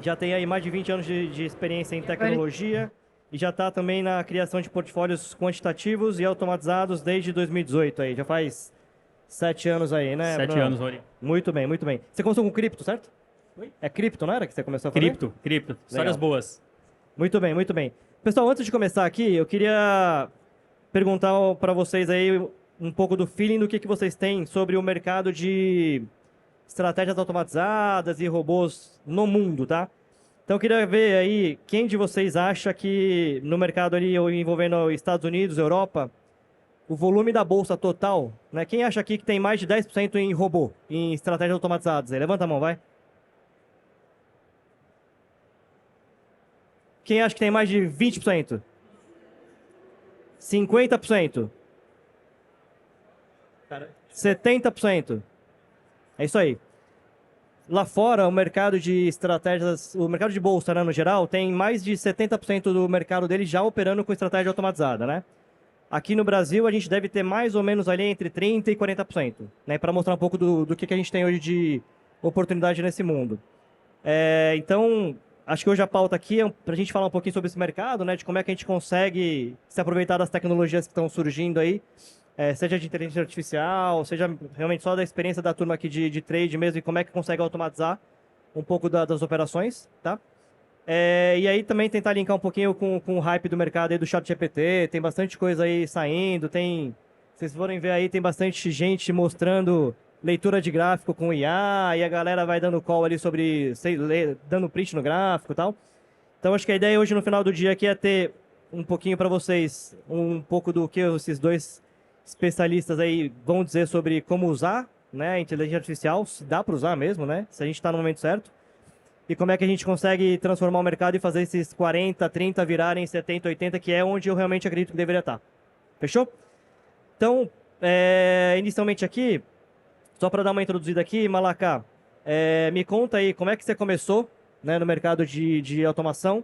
já tem aí mais de 20 anos de experiência em tecnologia e já está também na criação de portfólios quantitativos e automatizados desde 2018 aí. Já faz 7 anos aí, né, 7 Bruno? anos, Rory. Muito bem, muito bem. Você começou com cripto, certo? Oi? É cripto, não era que você começou a fazer? Cripto. Histórias boas. Muito bem, muito bem. Pessoal, antes de começar aqui, eu queria perguntar para vocês aí um pouco do feeling do que vocês têm sobre o mercado de estratégias automatizadas e robôs no mundo, tá? Então eu queria ver aí quem de vocês acha que no mercado ali envolvendo Estados Unidos, Europa, o volume da bolsa total, né? Quem acha aqui que tem mais de 10% em robô, em estratégias automatizadas? Aí, levanta a mão, vai. Quem acha que tem mais de 20%? 50%? 70%? É isso aí. Lá fora, o mercado de estratégias, o mercado de bolsa, né, no geral, tem mais de 70% do mercado dele já operando com estratégia automatizada, né? Aqui no Brasil, a gente deve ter mais ou menos ali entre 30% e 40%, né? Para mostrar um pouco do que a gente tem hoje de oportunidade nesse mundo. Então, acho que hoje a pauta aqui é para a gente falar um pouquinho sobre esse mercado, né? De como é que a gente consegue se aproveitar das tecnologias que estão surgindo aí, seja de inteligência artificial, seja realmente só da experiência da turma aqui de trade mesmo e como é que consegue automatizar um pouco das operações, tá? E aí também tentar linkar um pouquinho com o hype do mercado aí do ChatGPT, tem bastante coisa aí saindo, vocês forem ver aí, tem bastante gente mostrando leitura de gráfico com IA, e a galera vai dando call ali sobre, dando print no gráfico e tal. Então acho que a ideia hoje no final do dia aqui é ter um pouquinho para vocês, um pouco do que esses dois especialistas aí vão dizer sobre como usar, né, a inteligência artificial, se dá para usar mesmo, né, se a gente está no momento certo, e como é que a gente consegue transformar o mercado e fazer esses 40, 30 virarem 70, 80, que é onde eu realmente acredito que deveria estar. Fechou? Então, inicialmente aqui, só para dar uma introduzida aqui, Malaká, me conta aí como é que você começou, né, no mercado de automação,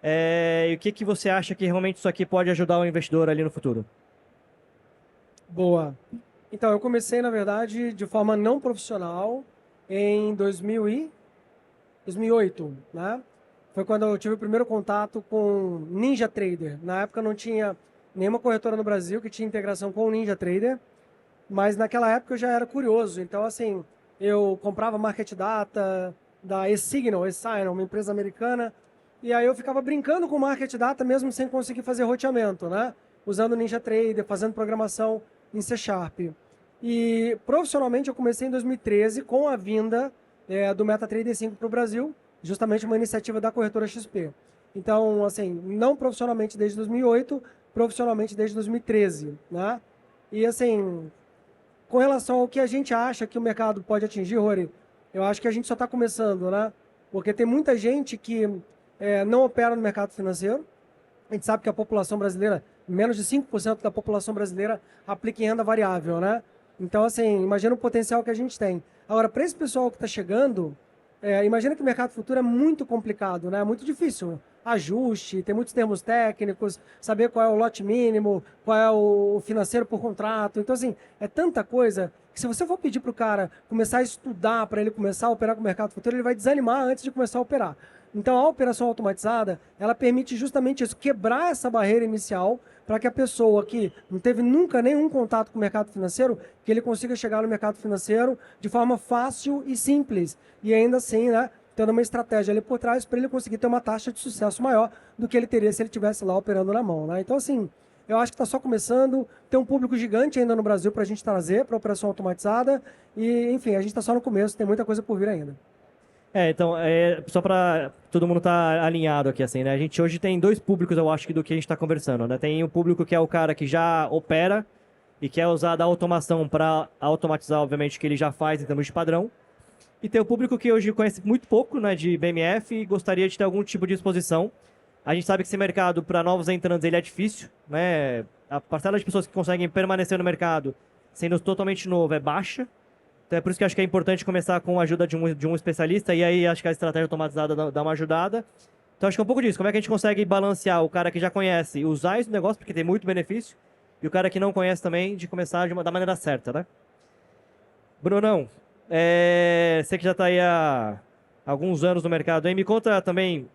e o que você acha que realmente isso aqui pode ajudar o investidor ali no futuro? Boa. Então, eu comecei, na verdade, de forma não profissional em 2008, né? Foi quando eu tive o primeiro contato com NinjaTrader. Na época não tinha nenhuma corretora no Brasil que tinha integração com o NinjaTrader, mas naquela época eu já era curioso. Então, assim, eu comprava market data da eSignal, uma empresa americana, e aí eu ficava brincando com market data mesmo sem conseguir fazer roteamento, né? Usando o NinjaTrader, fazendo programação em C Sharp. E profissionalmente eu comecei em 2013 com a vinda do MetaTrader 5 para o Brasil, justamente uma iniciativa da corretora XP. Então, assim, não profissionalmente desde 2008, profissionalmente desde 2013, né? E assim, com relação ao que a gente acha que o mercado pode atingir, Rory, eu acho que a gente só está começando, né? Porque tem muita gente que não opera no mercado financeiro. A gente sabe que a população brasileira, menos de 5% da população brasileira aplica em renda variável, né? Então, assim, imagina o potencial que a gente tem. Agora, para esse pessoal que está chegando, imagina que o mercado futuro é muito complicado, né? É muito difícil. Ajuste, tem muitos termos técnicos, saber qual é o lote mínimo, qual é o financeiro por contrato. Então, assim, é tanta coisa que se você for pedir para o cara começar a estudar para ele começar a operar com o mercado futuro, ele vai desanimar antes de começar a operar. Então, a operação automatizada, ela permite justamente isso, quebrar essa barreira inicial para que a pessoa que não teve nunca nenhum contato com o mercado financeiro, que ele consiga chegar no mercado financeiro de forma fácil e simples. E ainda assim, né, tendo uma estratégia ali por trás para ele conseguir ter uma taxa de sucesso maior do que ele teria se ele estivesse lá operando na mão, né? Então, assim, eu acho que está só começando, tem um público gigante ainda no Brasil para a gente trazer para a operação automatizada e, enfim, a gente está só no começo, tem muita coisa por vir ainda. Então, só para todo mundo estar alinhado aqui, assim, né? A gente hoje tem dois públicos, eu acho, do que a gente está conversando, né? Tem o público que é o cara que já opera e quer usar da automação para automatizar, obviamente, o que ele já faz em termos de padrão. E tem o público que hoje conhece muito pouco, né, de BMF e gostaria de ter algum tipo de exposição. A gente sabe que esse mercado, para novos entrantes, ele é difícil, né? A parcela de pessoas que conseguem permanecer no mercado, sendo totalmente novo, é baixa. Então é por isso que eu acho que é importante começar com a ajuda de um especialista, e aí acho que a estratégia automatizada dá uma ajudada. Então acho que é um pouco disso, como é que a gente consegue balancear o cara que já conhece e usar esse negócio, porque tem muito benefício, e o cara que não conhece também, de começar da maneira certa, né? Brunão, você que já está aí há alguns anos no mercado aí. Me conta também,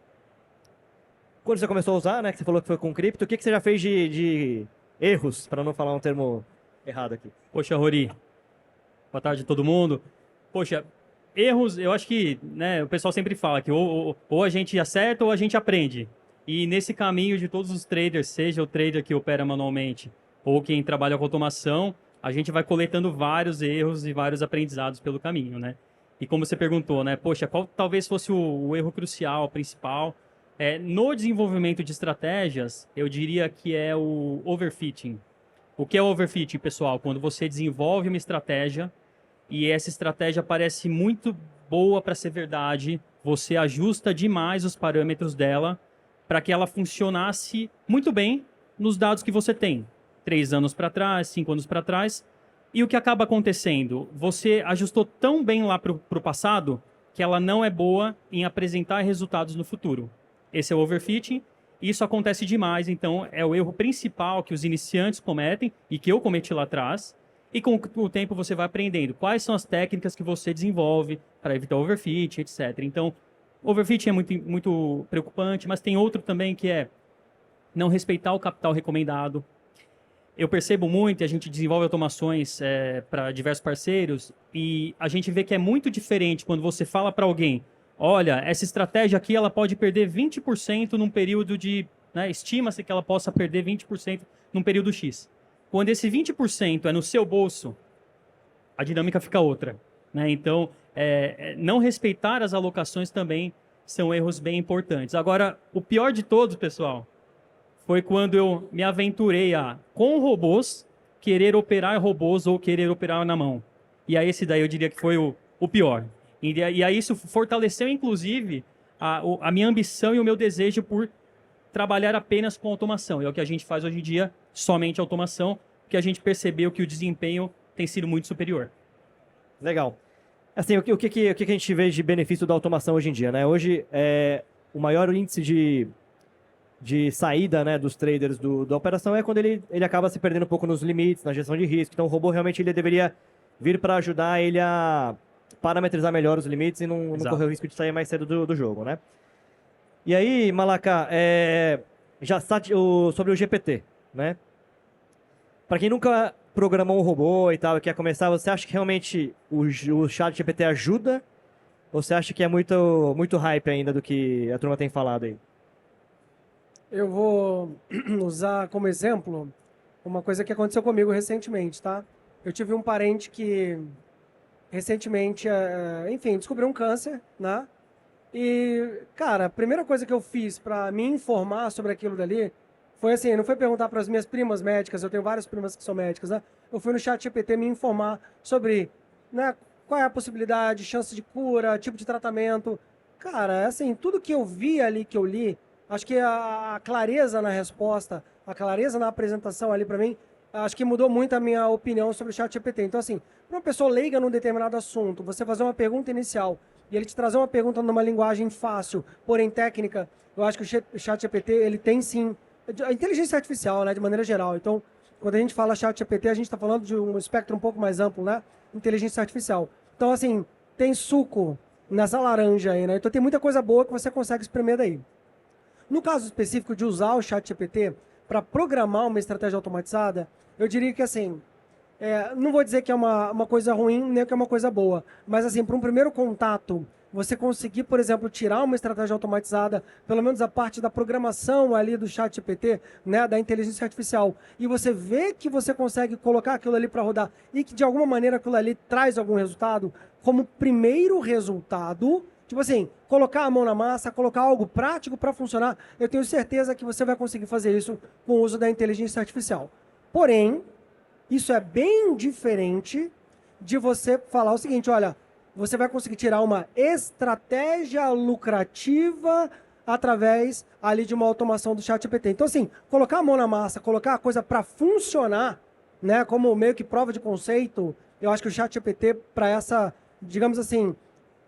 quando você começou a usar, né? Que você falou que foi com cripto, o que você já fez de erros, para não falar um termo errado aqui? Poxa, Rory, boa tarde a todo mundo. Poxa, erros, eu acho que, né, o pessoal sempre fala que ou a gente acerta ou a gente aprende. E nesse caminho de todos os traders, seja o trader que opera manualmente ou quem trabalha com automação, a gente vai coletando vários erros e vários aprendizados pelo caminho, né? E como você perguntou, né, poxa, qual talvez fosse o erro crucial, principal? No desenvolvimento de estratégias, eu diria que é o overfitting. O que é overfitting, pessoal? Quando você desenvolve uma estratégia e essa estratégia parece muito boa para ser verdade, você ajusta demais os parâmetros dela para que ela funcionasse muito bem nos dados que você tem. 3 anos para trás, 5 anos para trás. E o que acaba acontecendo? Você ajustou tão bem lá para o passado que ela não é boa em apresentar resultados no futuro. Esse é o overfitting. Isso acontece demais, então é o erro principal que os iniciantes cometem e que eu cometi lá atrás. E com o tempo você vai aprendendo quais são as técnicas que você desenvolve para evitar overfit, etc. Então, overfitting é muito preocupante, mas tem outro também que é não respeitar o capital recomendado. Eu percebo muito, e a gente desenvolve automações para diversos parceiros, e a gente vê que é muito diferente quando você fala para alguém: olha, essa estratégia aqui ela pode perder 20% num período de... Né, estima-se que ela possa perder 20% num período X. Quando esse 20% é no seu bolso, a dinâmica fica outra. Né? Então, não respeitar as alocações também são erros bem importantes. Agora, o pior de todos, pessoal, foi quando eu me aventurei com robôs, querer operar ou querer operar na mão. E aí esse daí eu diria que foi o pior. E aí isso fortaleceu, inclusive, a minha ambição e o meu desejo por trabalhar apenas com automação. É o que a gente faz hoje em dia, somente automação, porque a gente percebeu que o desempenho tem sido muito superior. Legal. Assim, o que a gente vê de benefício da automação hoje em dia, né? Hoje, o maior índice de saída, né, dos traders da operação é quando ele acaba se perdendo um pouco nos limites, na gestão de risco. Então, o robô realmente ele deveria vir para ajudar ele a parametrizar melhor os limites e não correr o risco de sair mais cedo do jogo, né? E aí, Malaca, sobre o GPT, né? Para quem nunca programou um robô e tal e quer começar, você acha que realmente o chat GPT ajuda? Ou você acha que é muito hype ainda do que a turma tem falado aí? Eu vou usar como exemplo uma coisa que aconteceu comigo recentemente, tá? Eu tive um parente que recentemente, enfim, descobriu um câncer, né? E, cara, a primeira coisa que eu fiz para me informar sobre aquilo dali foi assim, não foi perguntar para as minhas primas médicas, eu tenho várias primas que são médicas, né? Eu fui no chat GPT me informar sobre, né, qual é a possibilidade, chance de cura, tipo de tratamento. Cara, assim, tudo que eu vi ali, que eu li, acho que a clareza na resposta, a clareza na apresentação ali para mim, acho que mudou muito a minha opinião sobre o chat GPT. Então, assim, para uma pessoa leiga num determinado assunto, você fazer uma pergunta inicial e ele te trazer uma pergunta numa linguagem fácil, porém técnica, eu acho que o chat GPT, ele tem sim, a inteligência artificial, né, de maneira geral. Então, quando a gente fala chat GPT, a gente está falando de um espectro um pouco mais amplo, né, inteligência artificial. Então, assim, tem suco nessa laranja aí, né, então tem muita coisa boa que você consegue espremer daí. No caso específico de usar o chat GPT para programar uma estratégia automatizada, eu diria que assim, não vou dizer que é uma coisa ruim, nem que é uma coisa boa, mas assim, para um primeiro contato, você conseguir, por exemplo, tirar uma estratégia automatizada, pelo menos a parte da programação ali do chat GPT, né, da inteligência artificial, e você vê que você consegue colocar aquilo ali para rodar e que de alguma maneira aquilo ali traz algum resultado, como primeiro resultado, tipo assim, colocar a mão na massa, colocar algo prático para funcionar, eu tenho certeza que você vai conseguir fazer isso com o uso da inteligência artificial. Porém, isso é bem diferente de você falar o seguinte, olha, você vai conseguir tirar uma estratégia lucrativa através ali de uma automação do chat GPT. Então, assim, colocar a mão na massa, colocar a coisa para funcionar, né, como meio que prova de conceito, eu acho que o chat GPT, para essa, digamos assim,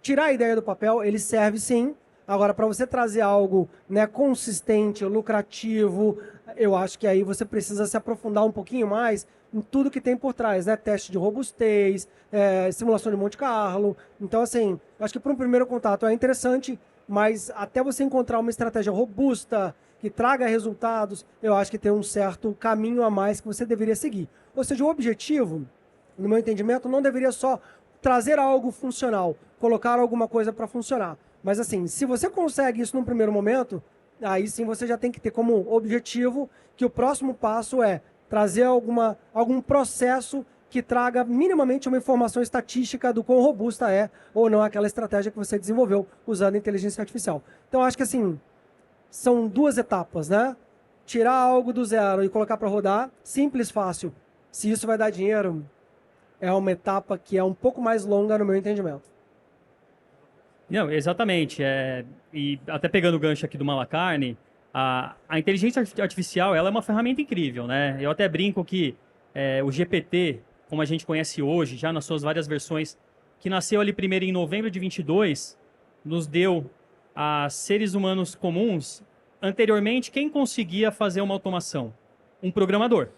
tirar a ideia do papel, ele serve sim, Agora, para você trazer algo, né, consistente, lucrativo, eu acho que aí você precisa se aprofundar um pouquinho mais em tudo que tem por trás, né? Teste de robustez, simulação de Monte Carlo. Então, assim, eu acho que para um primeiro contato é interessante, mas até você encontrar uma estratégia robusta, que traga resultados, eu acho que tem um certo caminho a mais que você deveria seguir. Ou seja, o objetivo, no meu entendimento, não deveria só trazer algo funcional, colocar alguma coisa para funcionar. Mas assim, se você consegue isso num primeiro momento, aí sim você já tem que ter como objetivo que o próximo passo é trazer algum processo que traga minimamente uma informação estatística do quão robusta é ou não aquela estratégia que você desenvolveu usando inteligência artificial. Então acho que assim, são duas etapas, né? Tirar algo do zero e colocar para rodar, simples, fácil. Se isso vai dar dinheiro, é uma etapa que é um pouco mais longa no meu entendimento. Não, exatamente. E até pegando o gancho aqui do Malacarne, a inteligência artificial ela é uma ferramenta incrível, né? Eu até brinco que o GPT, como a gente conhece hoje, já nas suas várias versões, que nasceu ali primeiro em novembro de 22, nos deu a seres humanos comuns, anteriormente, quem conseguia fazer uma automação? Um programador.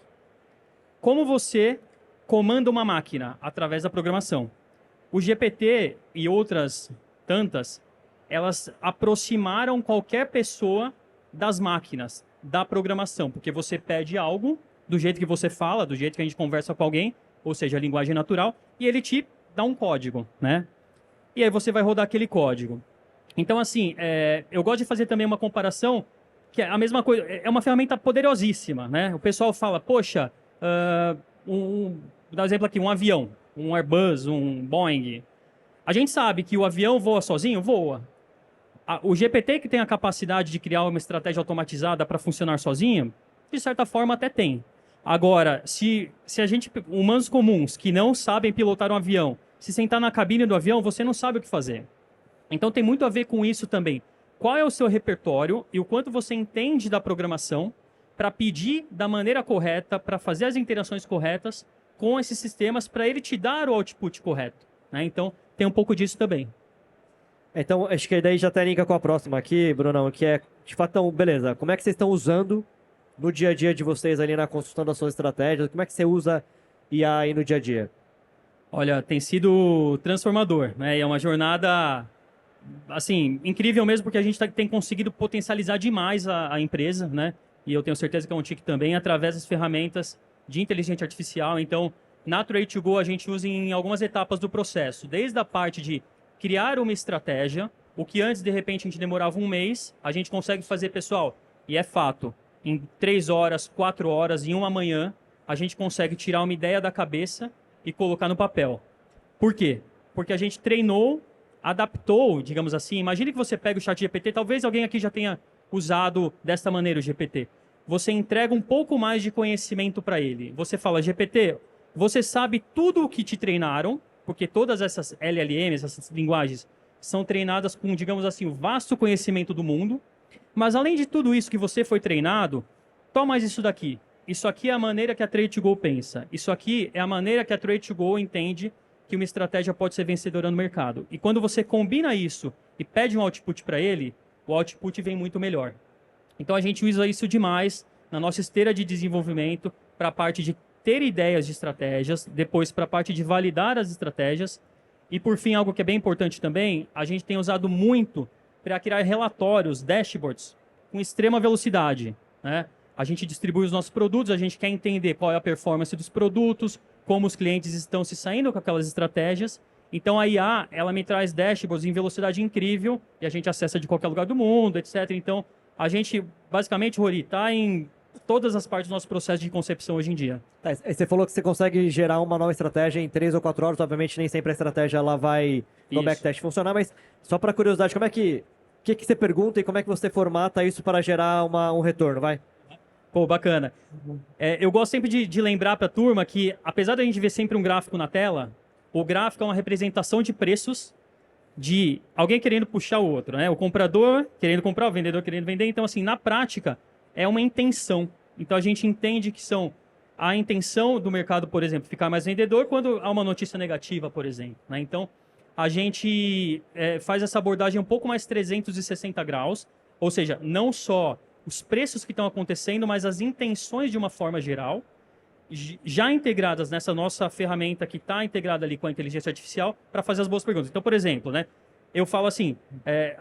Como você comanda uma máquina? Através da programação. O GPT e outras tantas, elas aproximaram qualquer pessoa das máquinas, da programação, porque você pede algo do jeito que você fala, do jeito que a gente conversa com alguém, ou seja, a linguagem natural, e ele te dá um código, né? E aí você vai rodar aquele código. Então, assim, eu gosto de fazer também uma comparação, que é a mesma coisa, é uma ferramenta poderosíssima, né? O pessoal fala, poxa, vou dar um exemplo aqui, um avião, um Airbus, um Boeing. A gente sabe que o avião voa sozinho? Voa. O GPT que tem a capacidade de criar uma estratégia automatizada para funcionar sozinho, de certa forma até tem. Agora, se a gente, humanos comuns que não sabem pilotar um avião, se sentar na cabine do avião, você não sabe o que fazer. Então tem muito a ver com isso também. Qual é o seu repertório e o quanto você entende da programação para pedir da maneira correta, para fazer as interações corretas com esses sistemas, para ele te dar o output correto, né? Então, tem um pouco disso também. Então, acho que daí já até liga com a próxima aqui, Brunão, que é, de fato, então, beleza, como é que vocês estão usando no dia a dia de vocês ali na construção das suas estratégias? Como é que você usa IA aí no dia a dia? Olha, tem sido transformador, né? E é uma jornada, assim, incrível mesmo, porque a gente tem conseguido potencializar demais a empresa, né? E eu tenho certeza que é um TIC também, através das ferramentas de inteligência artificial. Então, na Trade2Go a gente usa em algumas etapas do processo, desde a parte de criar uma estratégia, o que antes, de repente, a gente demorava um mês, a gente consegue fazer, pessoal, e é fato, em 3 horas, 4 horas, em uma manhã, a gente consegue tirar uma ideia da cabeça e colocar no papel. Por quê? Porque a gente treinou, adaptou, digamos assim. Imagine que você pega o chat GPT, talvez alguém aqui já tenha usado desta maneira o GPT. Você entrega um pouco mais de conhecimento para ele. Você fala, GPT, você sabe tudo o que te treinaram, porque todas essas LLMs, essas linguagens, são treinadas com, digamos assim, o vasto conhecimento do mundo. Mas além de tudo isso que você foi treinado, toma mais isso daqui. Isso aqui é a maneira que a Trade2Go pensa. Isso aqui é a maneira que a Trade2Go entende que uma estratégia pode ser vencedora no mercado. E quando você combina isso e pede um output para ele, o output vem muito melhor. Então a gente usa isso demais na nossa esteira de desenvolvimento para a parte de ter ideias de estratégias, depois para a parte de validar as estratégias e por fim, algo que é bem importante também, a gente tem usado muito para criar relatórios, dashboards com extrema velocidade, né? A gente distribui os nossos produtos, a gente quer entender qual é a performance dos produtos, como os clientes estão se saindo com aquelas estratégias. Então a IA, ela me traz dashboards em velocidade incrível e a gente acessa de qualquer lugar do mundo, etc. Então a gente, basicamente, Rory, está em todas as partes do nosso processo de concepção hoje em dia. Tá, você falou que você consegue gerar uma nova estratégia em 3 ou 4 horas. Obviamente, nem sempre a estratégia ela vai no backtest funcionar, mas só para curiosidade, como é que você pergunta e como é que você formata isso para gerar um retorno, vai? Pô, bacana. Eu gosto sempre de lembrar para a turma que, apesar da gente ver sempre um gráfico na tela, o gráfico é uma representação de preços de alguém querendo puxar o outro, né? O comprador querendo comprar, o vendedor querendo vender. Então, assim, na prática, é uma intenção. Então, a gente entende que são a intenção do mercado, por exemplo, ficar mais vendedor quando há uma notícia negativa, por exemplo, né? Então, a gente faz essa abordagem um pouco mais 360 graus, ou seja, não só os preços que estão acontecendo, mas as intenções de uma forma geral, já integradas nessa nossa ferramenta que está integrada ali com a inteligência artificial para fazer as boas perguntas. Então, por exemplo, né, eu falo assim,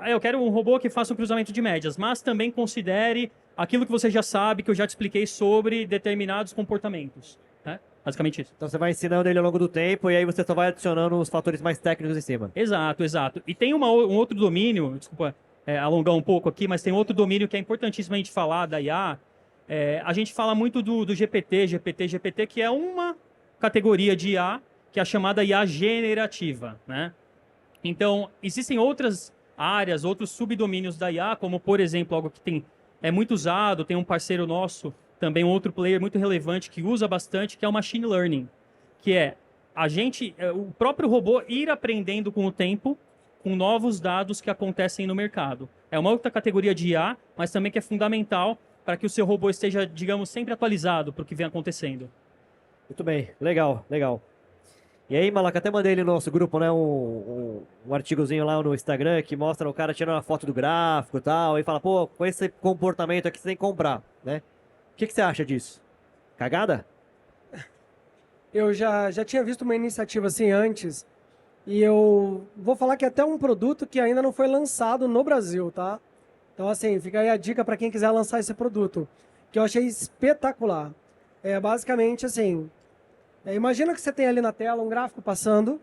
eu quero um robô que faça um cruzamento de médias, mas também considere aquilo que você já sabe, que eu já te expliquei sobre determinados comportamentos. Né? Basicamente isso. Então você vai ensinando ele ao longo do tempo e aí você só vai adicionando os fatores mais técnicos em cima. Exato, exato. E tem um outro domínio, desculpa alongar um pouco aqui, mas tem outro domínio que é importantíssimo a gente falar da IA. A gente fala muito do GPT, que é uma categoria de IA, que é a chamada IA generativa, né? Então, existem outras áreas, outros subdomínios da IA, como, por exemplo, algo que é muito usado, tem um parceiro nosso, também um outro player muito relevante que usa bastante, que é o Machine Learning, que é o próprio robô ir aprendendo com o tempo, com novos dados que acontecem no mercado. É uma outra categoria de IA, mas também que é fundamental para que o seu robô esteja, digamos, sempre atualizado para o que vem acontecendo. Muito bem, legal, legal. E aí, Malaca, até mandei ele no nosso grupo, né, um artigozinho lá no Instagram que mostra o cara tirando uma foto do gráfico e tal, e fala, pô, com esse comportamento aqui você tem que comprar, né? O que você acha disso? Cagada? Eu já tinha visto uma iniciativa assim antes, e eu vou falar que é até um produto que ainda não foi lançado no Brasil, tá? Então, assim, fica aí a dica para quem quiser lançar esse produto, que eu achei espetacular. Basicamente, assim, imagina que você tem ali na tela um gráfico passando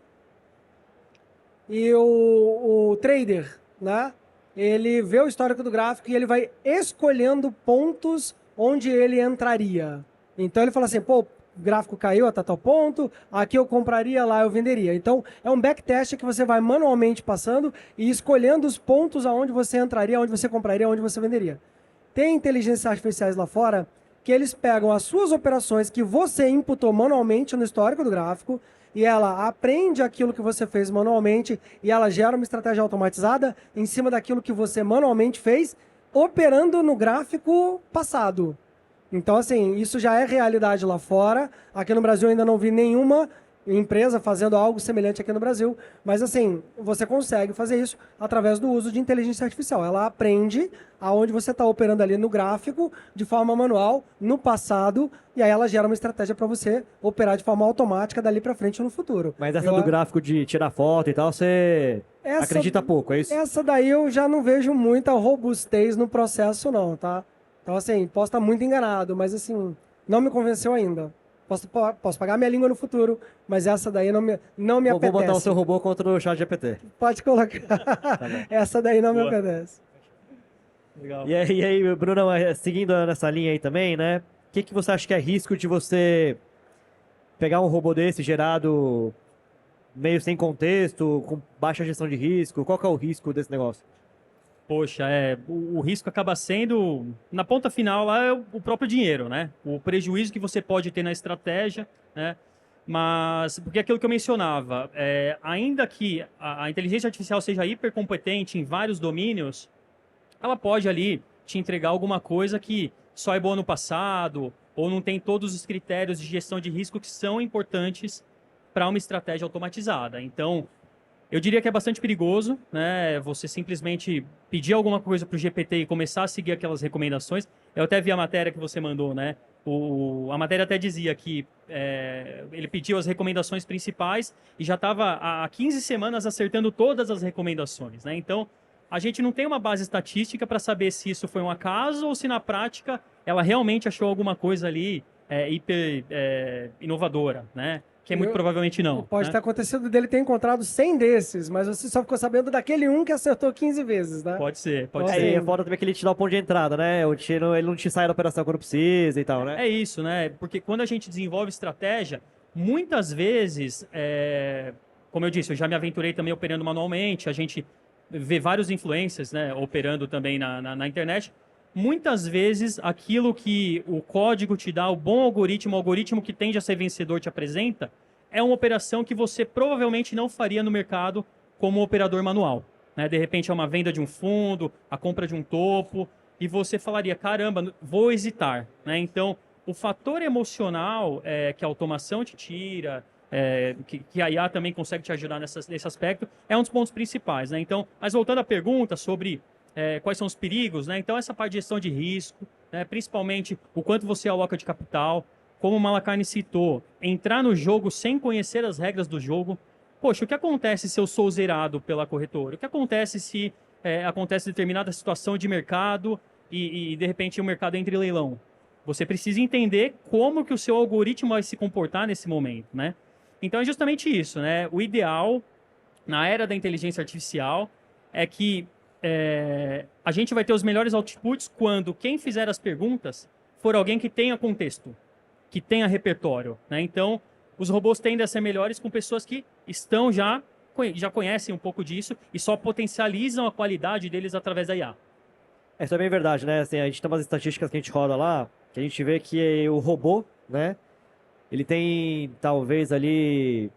e o trader, né? Ele vê o histórico do gráfico e ele vai escolhendo pontos onde ele entraria. Então, ele fala assim, pô, o gráfico caiu até tal ponto, aqui eu compraria, lá eu venderia. Então, é um backtest que você vai manualmente passando e escolhendo os pontos aonde você entraria, onde você compraria, onde você venderia. Tem inteligências artificiais lá fora que eles pegam as suas operações que você imputou manualmente no histórico do gráfico e ela aprende aquilo que você fez manualmente e ela gera uma estratégia automatizada em cima daquilo que você manualmente fez, operando no gráfico passado. Então, assim, isso já é realidade lá fora. Aqui no Brasil ainda não vi nenhuma empresa fazendo algo semelhante aqui no Brasil. Mas, assim, você consegue fazer isso através do uso de inteligência artificial. Ela aprende aonde você está operando ali no gráfico, de forma manual, no passado, e aí ela gera uma estratégia para você operar de forma automática dali para frente no futuro. Mas essa do gráfico de tirar foto e tal, você acredita pouco, é isso? Essa daí eu já não vejo muita robustez no processo, não, tá? Então, assim, posso estar muito enganado, mas, assim, não me convenceu ainda. Posso pagar minha língua no futuro, mas essa daí não me apetece. Vou botar o seu robô contra o chat GPT. Pode colocar. Tá essa daí não me apetece. Legal. E aí, Bruno, seguindo nessa linha aí também, né? O que você acha que é risco de você pegar um robô desse gerado meio sem contexto, com baixa gestão de risco? Qual que é o risco desse negócio? Poxa, o risco acaba sendo, na ponta final, lá é o próprio dinheiro, né? O prejuízo que você pode ter na estratégia, né? Mas, porque é aquilo que eu mencionava, ainda que a inteligência artificial seja hipercompetente em vários domínios, ela pode ali te entregar alguma coisa que só é boa no passado, ou não tem todos os critérios de gestão de risco que são importantes para uma estratégia automatizada. Então, eu diria que é bastante perigoso, né? Você simplesmente pedir alguma coisa para o GPT e começar a seguir aquelas recomendações. Eu até vi a matéria que você mandou, né? A matéria até dizia que ele pediu as recomendações principais e já estava há 15 semanas acertando todas as recomendações, né? Então, a gente não tem uma base estatística para saber se isso foi um acaso ou se na prática ela realmente achou alguma coisa ali hiper inovadora, né? Que muito provavelmente não. Pode ter acontecido dele ter encontrado 100 desses, mas você só ficou sabendo daquele um que acertou 15 vezes, né? Pode ser, pode ser. E é foda também que ele te dá o ponto de entrada, né? Ele não te sai da operação quando precisa e tal, né? É isso, né? Porque quando a gente desenvolve estratégia, muitas vezes, como eu disse, eu já me aventurei também operando manualmente, a gente vê vários influencers, né, operando também na internet. Muitas vezes, aquilo que o código te dá, o bom algoritmo, o algoritmo que tende a ser vencedor te apresenta, é uma operação que você provavelmente não faria no mercado como operador manual, né? De repente é uma venda de um fundo, a compra de um topo, e você falaria, caramba, vou hesitar, né? Então, o fator emocional que a automação te tira, que a IA também consegue te ajudar nesse aspecto, é um dos pontos principais, né? Então, mas voltando à pergunta sobre quais são os perigos, né? Então, essa parte de gestão de risco, né? Principalmente o quanto você aloca de capital, como o Malacarne citou, entrar no jogo sem conhecer as regras do jogo. Poxa, o que acontece se eu sou zerado pela corretora? O que acontece se acontece determinada situação de mercado e de repente o mercado entra em leilão? Você precisa entender como que o seu algoritmo vai se comportar nesse momento, né? Então é justamente isso, né? O ideal na era da inteligência artificial é que a gente vai ter os melhores outputs quando quem fizer as perguntas for alguém que tenha contexto, que tenha repertório, né? Então, os robôs tendem a ser melhores com pessoas que já conhecem um pouco disso e só potencializam a qualidade deles através da IA. Isso é bem verdade, né? Assim, a gente tem umas estatísticas que a gente roda lá, que a gente vê que o robô, né? Ele tem, talvez, ali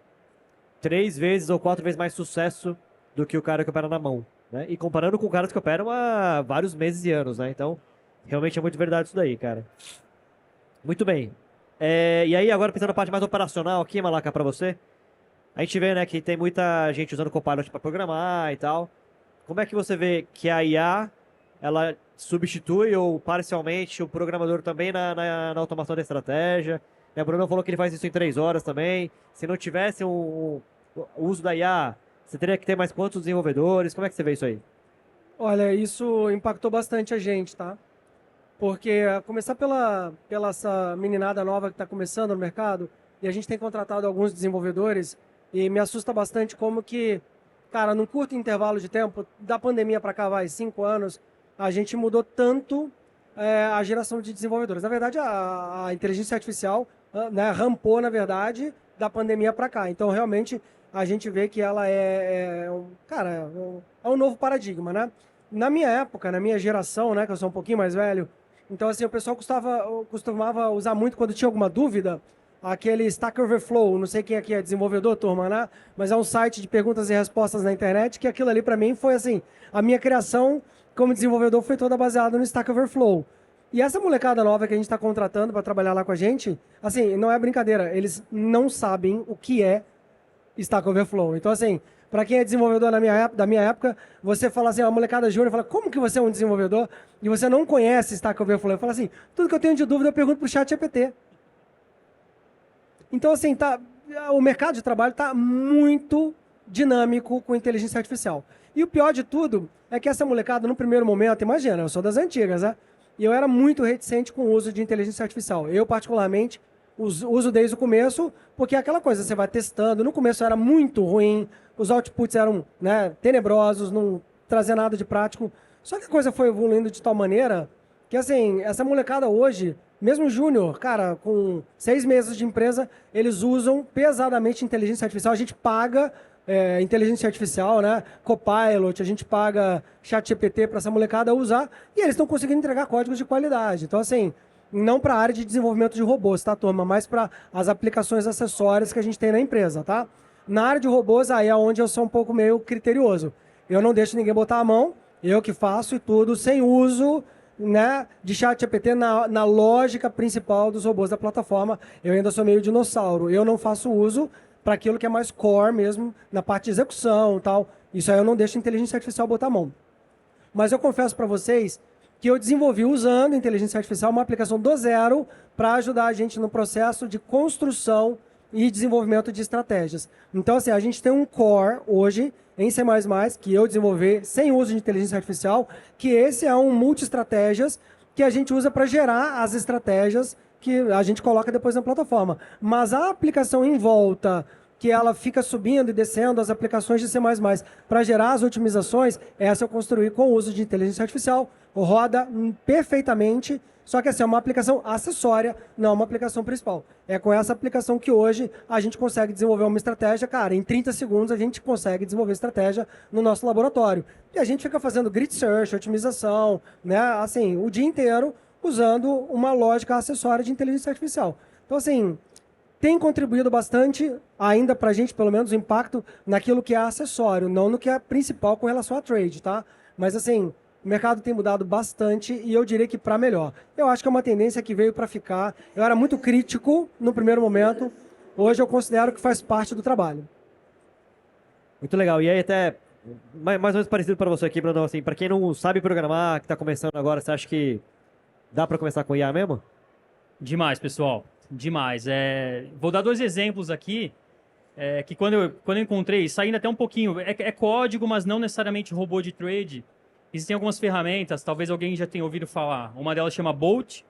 3 vezes ou 4 vezes mais sucesso do que o cara que opera na mão, né? E comparando com caras que operam há vários meses e anos, né? Então, realmente é muito verdade isso daí, cara. Muito bem. E aí, agora pensando na parte mais operacional aqui, Malaca, para você. A gente vê, né, que tem muita gente usando Copilot para programar e tal. Como é que você vê que a IA, ela substitui ou parcialmente o programador também na automação da estratégia? O Bruno falou que ele faz isso em 3 horas também. Se não tivesse o uso da IA, você teria que ter mais quantos desenvolvedores? Como é que você vê isso aí? Olha, isso impactou bastante a gente, tá? Porque começar pela essa meninada nova que está começando no mercado, e a gente tem contratado alguns desenvolvedores, e me assusta bastante como que, cara, num curto intervalo de tempo, da pandemia para cá, 5 anos, a gente mudou tanto a geração de desenvolvedores. Na verdade, a inteligência artificial, né, rampou, na verdade, da pandemia para cá. Então, realmente, a gente vê que ela é um novo paradigma, né? Na minha época, na minha geração, né, que eu sou um pouquinho mais velho, então, assim, o pessoal costumava usar muito quando tinha alguma dúvida, aquele Stack Overflow, não sei quem aqui é desenvolvedor, turma, né? Mas é um site de perguntas e respostas na internet, que aquilo ali para mim foi, assim, a minha criação como desenvolvedor foi toda baseada no Stack Overflow. E essa molecada nova que a gente está contratando para trabalhar lá com a gente, assim, não é brincadeira, eles não sabem o que é Stack Overflow. Então, assim, para quem é desenvolvedor da minha época, você fala assim, a molecada júnior fala, como que você é um desenvolvedor e você não conhece Stack Overflow? Eu falo assim, tudo que eu tenho de dúvida eu pergunto pro ChatGPT. Então, assim, o mercado de trabalho está muito dinâmico com inteligência artificial. E o pior de tudo é que essa molecada, no primeiro momento, imagina, eu sou das antigas, né? E eu era muito reticente com o uso de inteligência artificial. Eu, particularmente, uso desde o começo, porque é aquela coisa, você vai testando. No começo era muito ruim, os outputs eram, né, tenebrosos, não trazia nada de prático. Só que a coisa foi evoluindo de tal maneira que, assim, essa molecada hoje, mesmo júnior, cara, com 6 meses de empresa, eles usam pesadamente inteligência artificial. A gente paga inteligência artificial, né? Copilot, a gente paga ChatGPT para essa molecada usar e eles estão conseguindo entregar códigos de qualidade. Então, assim, não para a área de desenvolvimento de robôs, tá, turma? Mas para as aplicações acessórias que a gente tem na empresa, tá? Na área de robôs, aí é onde eu sou um pouco meio criterioso. Eu não deixo ninguém botar a mão, eu que faço e tudo, sem uso, né, de ChatGPT na lógica principal dos robôs da plataforma. Eu ainda sou meio dinossauro. Eu não faço uso para aquilo que é mais core mesmo, na parte de execução e tal. Isso aí eu não deixo a inteligência artificial botar a mão. Mas eu confesso para vocês que eu desenvolvi, usando inteligência artificial, uma aplicação do zero para ajudar a gente no processo de construção e desenvolvimento de estratégias. Então, assim, a gente tem um core hoje em C++, que eu desenvolvi sem uso de inteligência artificial, que esse é um multi-estratégias que a gente usa para gerar as estratégias que a gente coloca depois na plataforma. Mas a aplicação em volta, que ela fica subindo e descendo as aplicações de C++ para gerar as otimizações, essa eu construí com o uso de inteligência artificial, roda perfeitamente, só que assim, é uma aplicação acessória, não uma aplicação principal. É com essa aplicação que hoje a gente consegue desenvolver uma estratégia, cara, em 30 segundos a gente consegue desenvolver estratégia no nosso laboratório. E a gente fica fazendo grid search, otimização, né, assim, o dia inteiro, usando uma lógica acessória de inteligência artificial. Então, assim, tem contribuído bastante, ainda para a gente, pelo menos, o impacto naquilo que é acessório, não no que é principal com relação a trade, tá? Mas, assim, o mercado tem mudado bastante e eu diria que para melhor. Eu acho que é uma tendência que veio para ficar. Eu era muito crítico no primeiro momento, hoje eu considero que faz parte do trabalho. Muito legal. E aí até, mais ou menos parecido para você aqui, Brandão, assim, para quem não sabe programar, que está começando agora, você acha que dá para começar com IA mesmo? Demais, pessoal. Demais. Vou dar 2 exemplos aqui, que quando eu encontrei, saindo até um pouquinho, é código, mas não necessariamente robô de trade. Existem algumas ferramentas, talvez alguém já tenha ouvido falar. Uma delas chama Bolt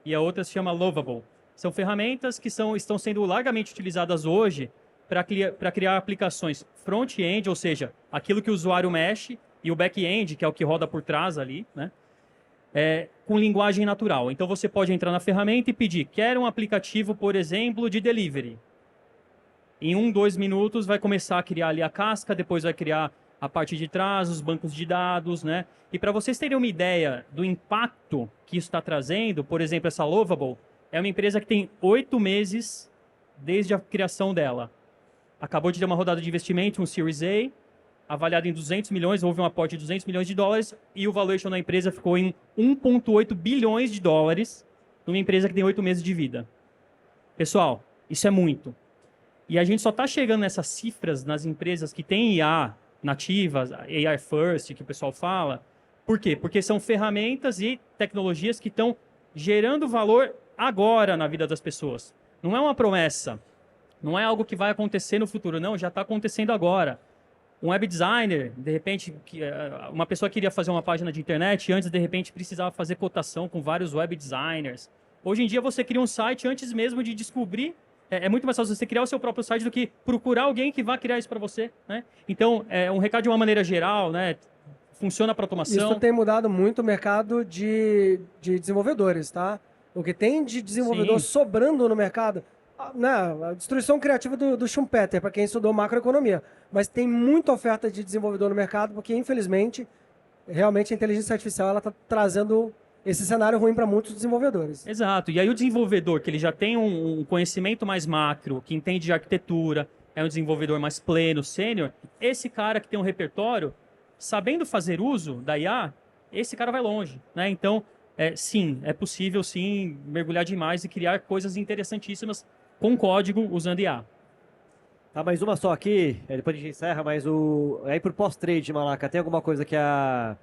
e a outra se chama Lovable. São ferramentas que estão sendo largamente utilizadas hoje para criar aplicações front-end, ou seja, aquilo que o usuário mexe, e o back-end, que é o que roda por trás ali, né? Com linguagem natural. Então você pode entrar na ferramenta e pedir, quero um aplicativo, por exemplo, de delivery. Em 1, 2 minutos vai começar a criar ali a casca, depois vai criar a parte de trás, os bancos de dados, né? E para vocês terem uma ideia do impacto que isso está trazendo, por exemplo, essa Lovable é uma empresa que tem 8 meses desde a criação dela. Acabou de ter uma rodada de investimento, um Series A, avaliado em 200 milhões, houve um aporte de 200 milhões de dólares e o valuation da empresa ficou em 1,8 bilhões de dólares numa empresa que tem 8 meses de vida. Pessoal, isso é muito. E a gente só está chegando nessas cifras nas empresas que têm IA nativas, AI First, que o pessoal fala. Por quê? Porque são ferramentas e tecnologias que estão gerando valor agora na vida das pessoas. Não é uma promessa, não é algo que vai acontecer no futuro, não, já está acontecendo agora. Um web designer, de repente, uma pessoa queria fazer uma página de internet e antes, de repente, precisava fazer cotação com vários web designers. Hoje em dia, você cria um site antes mesmo de descobrir. É muito mais fácil você criar o seu próprio site do que procurar alguém que vá criar isso para você, né? Então, um recado de uma maneira geral, né? Funciona para automação. Isso tem mudado muito o mercado de desenvolvedores, tá? O que tem de desenvolvedor Sim. sobrando no mercado, a destruição criativa do Schumpeter, para quem estudou macroeconomia. Mas tem muita oferta de desenvolvedor no mercado, porque, infelizmente, realmente a inteligência artificial está trazendo esse cenário ruim para muitos desenvolvedores. Exato. E aí o desenvolvedor, que ele já tem um conhecimento mais macro, que entende de arquitetura, é um desenvolvedor mais pleno, sênior, esse cara que tem um repertório, sabendo fazer uso da IA, esse cara vai longe, né? Então, sim, é possível, sim, mergulhar demais e criar coisas interessantíssimas com código usando IA. Tá, mais uma só aqui, depois a gente encerra, mas aí pro pós-trade, Malaca, tem alguma coisa que a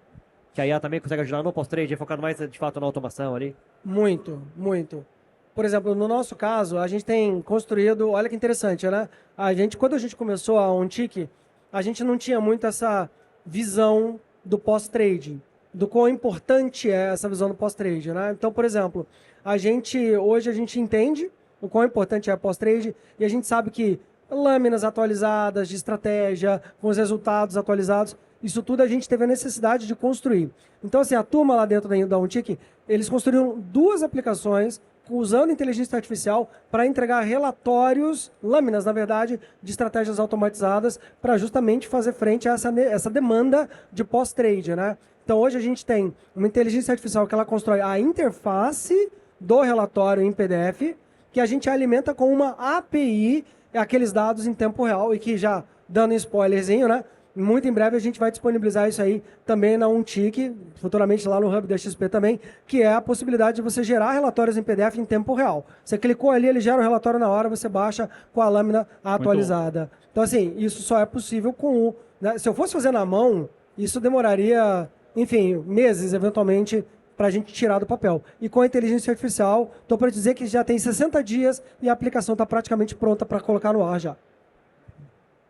IA também consegue ajudar no pós-trade, focado mais de fato na automação ali? Muito, muito. Por exemplo, no nosso caso, a gente tem construído, olha que interessante, né? Quando a gente começou a OnTick, a gente não tinha muito essa visão do pós-trade, do quão importante é essa visão do pós-trade, né? Então, por exemplo, hoje a gente entende o quão importante é a pós-trade e a gente sabe que lâminas atualizadas de estratégia, com os resultados atualizados, isso tudo a gente teve a necessidade de construir. Então, assim, a turma lá dentro da OnTick, eles construíram 2 aplicações usando inteligência artificial para entregar relatórios, lâminas, na verdade, de estratégias automatizadas para justamente fazer frente a essa demanda de pós-trade, né? Então, hoje a gente tem uma inteligência artificial que ela constrói a interface do relatório em PDF, que a gente alimenta com uma API, aqueles dados em tempo real, e que já, dando um spoilerzinho, né? Muito em breve a gente vai disponibilizar isso aí também na OnTick, futuramente lá no Hub da XP também, que é a possibilidade de você gerar relatórios em PDF em tempo real. Você clicou ali, ele gera o relatório na hora, você baixa com a lâmina atualizada. Então, assim, isso só é possível com né? Se eu fosse fazer na mão, isso demoraria, enfim, meses, eventualmente, para a gente tirar do papel. E com a inteligência artificial, estou para dizer que já tem 60 dias e a aplicação está praticamente pronta para colocar no ar já.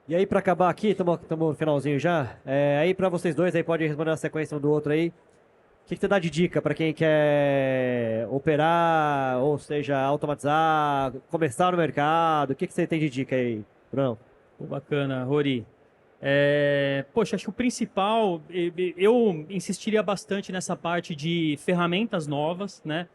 E aí, para acabar aqui, estamos no finalzinho já, aí para vocês dois, aí pode responder na sequência um do outro aí, o que você dá de dica para quem quer operar, ou seja, automatizar, começar no mercado, o que você tem de dica aí, Bruno? Bacana, Rory. Poxa, acho que o principal, eu insistiria bastante nessa parte de ferramentas novas, né?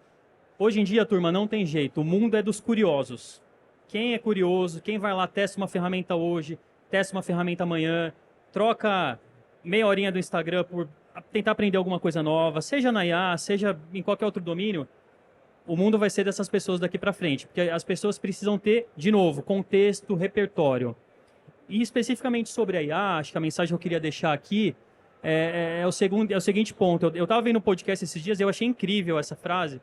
Hoje em dia, turma, não tem jeito, o mundo é dos curiosos. Quem é curioso, quem vai lá, testa uma ferramenta hoje, testa uma ferramenta amanhã, troca meia horinha do Instagram por tentar aprender alguma coisa nova, seja na IA, seja em qualquer outro domínio, o mundo vai ser dessas pessoas daqui para frente, porque as pessoas precisam ter, de novo, contexto, repertório. E especificamente sobre a IA, acho que a mensagem que eu queria deixar aqui é o seguinte ponto. Eu estava vendo um podcast esses dias e eu achei incrível essa frase.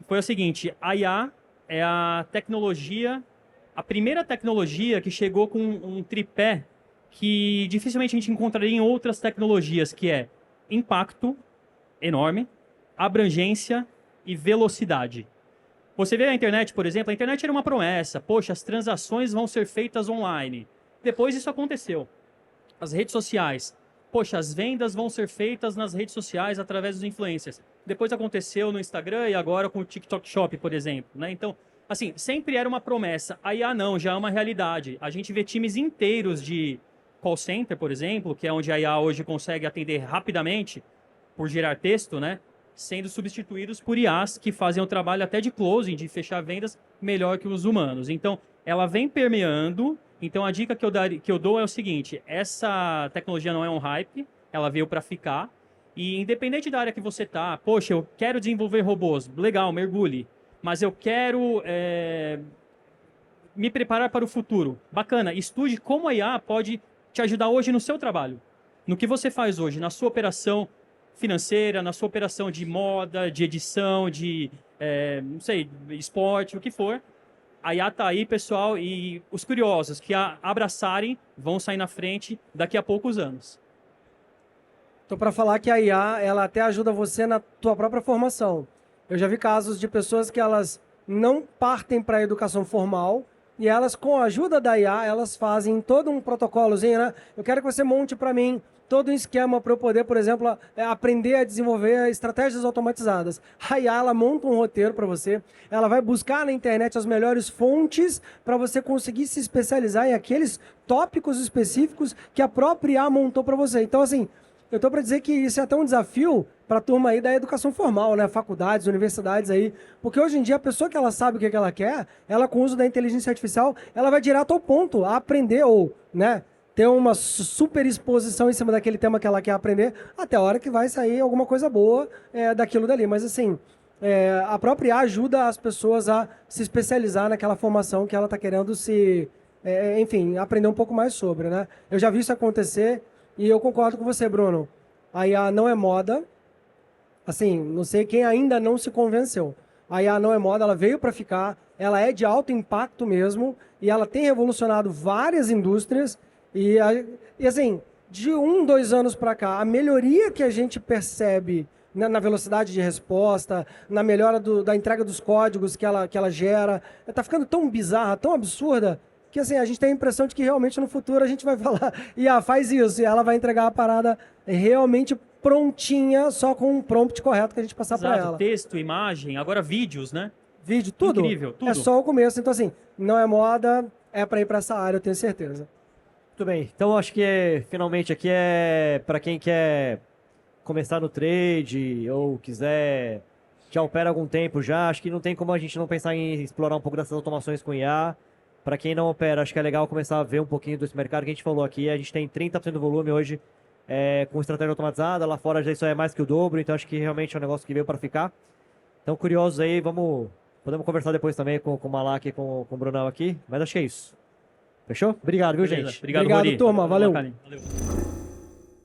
Foi o seguinte: a IA é a tecnologia a primeira tecnologia que chegou com um tripé que dificilmente a gente encontraria em outras tecnologias, que é impacto enorme, abrangência e velocidade. Você vê a internet, por exemplo, a internet era uma promessa. Poxa, as transações vão ser feitas online. Depois isso aconteceu. As redes sociais. Poxa, as vendas vão ser feitas nas redes sociais através dos influencers. Depois aconteceu no Instagram e agora com o TikTok Shop, por exemplo, né? Então, assim, sempre era uma promessa. A IA não, já é uma realidade. A gente vê times inteiros de call center, por exemplo, que é onde a IA hoje consegue atender rapidamente por gerar texto, né? Sendo substituídos por IAs que fazem o trabalho até de closing, de fechar vendas, melhor que os humanos. Então, ela vem permeando. Então, a dica que eu dou é o seguinte, essa tecnologia não é um hype, ela veio para ficar. E independente da área que você tá, poxa, eu quero desenvolver robôs, legal, mergulhe. Mas eu quero me preparar para o futuro. Bacana, estude como a IA pode te ajudar hoje no seu trabalho. No que você faz hoje, na sua operação financeira, na sua operação de moda, de edição, de, não sei, esporte, o que for. A IA tá aí, pessoal, e os curiosos que a abraçarem vão sair na frente daqui a poucos anos. Então, para falar que a IA, ela até ajuda você na tua própria formação. Eu já vi casos de pessoas que elas não partem para a educação formal e elas, com a ajuda da IA, elas fazem todo um protocolozinho, né? Eu quero que você monte para mim todo um esquema para eu poder, por exemplo, aprender a desenvolver estratégias automatizadas. A IA, ela monta um roteiro para você, ela vai buscar na internet as melhores fontes para você conseguir se especializar em aqueles tópicos específicos que a própria IA montou para você. Então, assim, eu estou para dizer que isso é até um desafio para a turma aí da educação formal, né? Faculdades, universidades aí. Porque hoje em dia a pessoa que ela sabe o que ela quer, ela com o uso da inteligência artificial, ela vai direto ao ponto, a aprender ou, né? Ter uma super exposição em cima daquele tema que ela quer aprender, até a hora que vai sair alguma coisa boa daquilo dali. Mas assim, a própria IA ajuda as pessoas a se especializar naquela formação que ela está querendo enfim, aprender um pouco mais sobre, né? Eu já vi isso acontecer e eu concordo com você, Bruno. A IA não é moda. Assim, não sei quem ainda não se convenceu. A IA não é moda, ela veio para ficar, ela é de alto impacto mesmo e ela tem revolucionado várias indústrias. E assim, de 2 anos para cá, a melhoria que a gente percebe na velocidade de resposta, na melhora da entrega dos códigos que ela gera, está ficando tão bizarra, tão absurda, que assim, a gente tem a impressão de que realmente no futuro a gente vai falar, faz isso, e ela vai entregar a parada realmente prontinha, só com um prompt correto que a gente passar para ela. Texto, imagem, agora vídeos, né? Vídeo, tudo. Incrível, tudo. É só o começo. Então assim, não é moda, é para ir para essa área, eu tenho certeza. Muito bem. Então, acho que finalmente aqui é para quem quer começar no trade ou quiser, já opera há algum tempo já. Acho que não tem como a gente não pensar em explorar um pouco dessas automações com IA. Para quem não opera, acho que é legal começar a ver um pouquinho desse mercado que a gente falou aqui. A gente tem 30% do volume hoje com estratégia automatizada. Lá fora já isso é mais que o dobro. Então, acho que realmente é um negócio que veio para ficar. Então, curiosos aí, podemos conversar depois também com o Malak e com o Brunão aqui. Mas acho que é isso. Fechou? Obrigado, viu, Beleza. gente? Obrigado, Obrigado, Rori. turma. Valeu. Valeu.